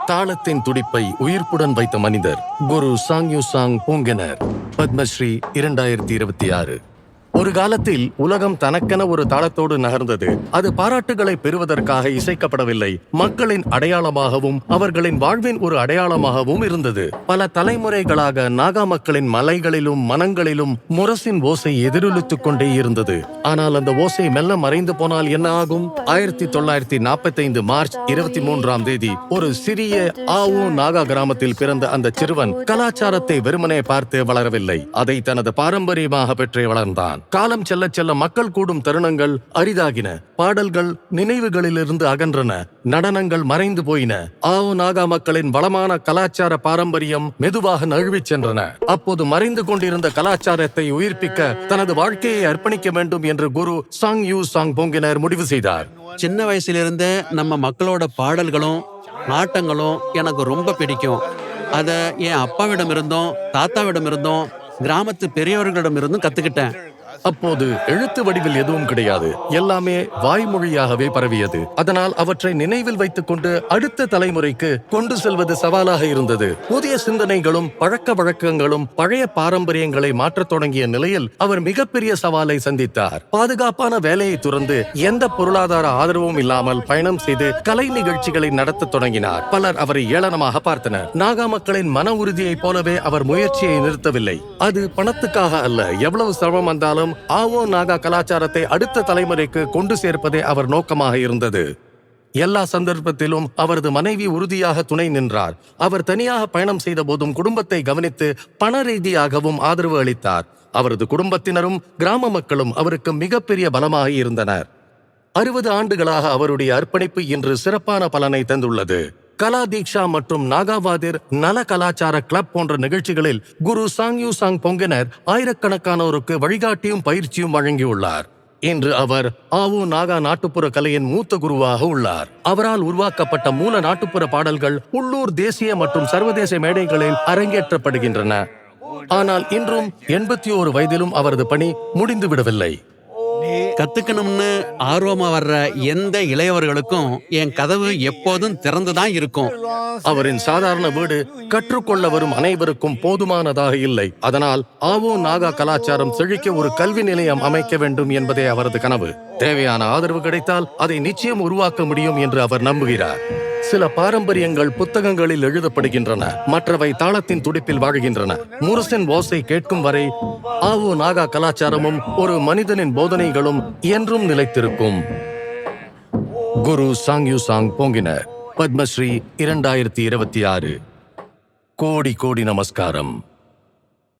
தாளத்தின் துடிப்பை உயிர்ப்புடன் வைத்த மனிதர் குரு சாங்யூ சாங் பொங்கெனர். பத்மஸ்ரீ 2026. ஒரு காலத்தில் உலகம் தனக்கென ஒரு தாளத்தோடு நகர்ந்தது. அது பாராட்டுகளை பெறுவதற்காக இசைக்கப்படவில்லை, மக்களின் அடையாளமாகவும் அவர்களின் வாழ்வின் ஒரு அடையாளமாகவும் இருந்தது. பல தலைமுறைகளாக நாகா மக்களின் மலைகளிலும் மனங்களிலும் முரசின் ஓசை எதிரொலித்துக் கொண்டே இருந்தது. ஆனால் அந்த ஓசை மெல்ல மறைந்து போனால் என்ன ஆகும்? 1945 மார்ச் 23ஆம் தேதி ஒரு சிறிய ஆவோ நாகா கிராமத்தில் பிறந்த அந்த சிறுவன் கலாச்சாரத்தை வெறுமனே பார்த்து வளரவில்லை, அதை தனது பாரம்பரியமாக பெற்றே வளர்ந்தான். காலம் செல்ல செல்ல மக்கள் கூடும் தருணங்கள் அரிதாகின, பாடல்கள் நினைவுகளிலிருந்து அகன்றன, நடனங்கள் மறைந்து போயின. ஆவோ நாகா மக்களின் வளமான கலாச்சார பாரம்பரியம் மெதுவாக நழுவிச் சென்றன. அப்போது மறைந்து கொண்டிருந்த கலாச்சாரத்தை உயிர்ப்பிக்க தனது வாழ்க்கையை அர்ப்பணிக்க வேண்டும் என்று குரு சாங்யூ சாங் பொங்கெனர் முடிவு செய்தார். சின்ன வயசுல நம்ம மக்களோட பாடல்களும் ஆட்டங்களும் எனக்கு ரொம்ப பிடிக்கும். அத என் அப்பாவிடம் இருந்தும் தாத்தாவிடம் இருந்தும் கிராமத்து பெரியவர்களிடம் இருந்தும் கத்துக்கிட்டேன். அப்போது எழுத்து வடிவில் எதுவும் கிடையாது, எல்லாமே வாய்மொழியாகவே பரவியது. அதனால் அவற்றை நினைவில் வைத்துக் கொண்டு அடுத்த தலைமுறைக்கு கொண்டு செல்வது சவாலாக இருந்தது. புதிய சிந்தனைகளும் பழக்க வழக்கங்களும் பழைய பாரம்பரியங்களை மாற்றத் தொடங்கிய நிலையில் அவர் மிகப்பெரிய சவாலை சந்தித்தார். பாதுகாப்பான வேலையை துறந்து எந்த பொருளாதார ஆதரவும் இல்லாமல் பயணம் செய்து கலை நிகழ்ச்சிகளை நடத்த தொடங்கினார். பலர் அவரை ஏளனமாக பார்த்தனர். நாகா மக்களின் மன உறுதியைப் போலவே அவர் முயற்சியை நிறுத்தவில்லை. அது பணத்துக்காக அல்ல, எவ்வளவு சிரமம் வந்தாலும் ஆவோ நாகா கலாச்சாரத்தை அடுத்த தலைமுறைக்கு கொண்டு சேர்ப்பதே அவர் நோக்கமாக இருந்தது. எல்லா சந்தர்ப்பத்திலும் அவரது மனைவி உறுதியாக துணை நின்றார். அவர் தனியாக பயணம் செய்த போதும் குடும்பத்தை கவனித்து பண ரீதியாகவும் ஆதரவு அளித்தார். அவரது குடும்பத்தினரும் கிராம மக்களும் அவருக்கு மிகப்பெரிய பலமாக இருந்தனர். 60 ஆண்டுகளாக அவருடைய அர்ப்பணிப்பு இன்று சிறப்பான பலனை தந்துள்ளது. கலா தீக்ஷா மற்றும் நாகாவாதிர் நல கலாச்சார கிளப் போன்ற நிகழ்ச்சிகளில் குரு சாங்யூ சாங் பொங்கெனர் ஆயிரக்கணக்கானோருக்கு வழிகாட்டியும் பயிற்சியும் வழங்கியுள்ளார். இன்று அவர் ஆவோ நாகா நாட்டுப்புற கலையின் மூத்த குருவாக உள்ளார். அவரால் உருவாக்கப்பட்ட மூல நாட்டுப்புற பாடல்கள் உள்ளூர், தேசிய மற்றும் சர்வதேச மேடைகளில் அரங்கேற்றப்படுகின்றன. ஆனால் இன்றும் 81 வயதிலும் அவரது பணி முடிந்துவிடவில்லை. கத்துக்கணும்னு ஆர்வமா வர்ற எந்த இளையவர்களுக்கும் என் கதவு எப்போதும் திறந்துதான் இருக்கும். அவரின் சாதாரண வீடு கற்றுக்கொள்ள வரும் அனைவருக்கும் போதுமானதாக இல்லை. அதனால் ஆவோ நாகா கலாச்சாரம் செழிக்க ஒரு கல்வி நிலையம் அமைக்க வேண்டும் என்பதே அவரது கனவு. தேவையான ஆதரவு கிடைத்தால் அதை நிச்சயம் உருவாக்க முடியும் என்று அவர் நம்புகிறார். சில பாரம்பரியங்கள் புத்தகங்களில் எழுதப்படுகின்றன, மற்றவை தாளத்தின் துடிப்பில் வாழ்கின்றன. முரசின் ஓசை கேட்கும் வரை ஆவோ நாகா கலாச்சாரமும் ஒரு மனிதனின் போதனைகளும் என்றும் நிலைத்திருக்கும். குரு சாங்யூ சாங் பொங்கெனர். பத்மஸ்ரீ 2026. கோடி கோடி நமஸ்காரம்.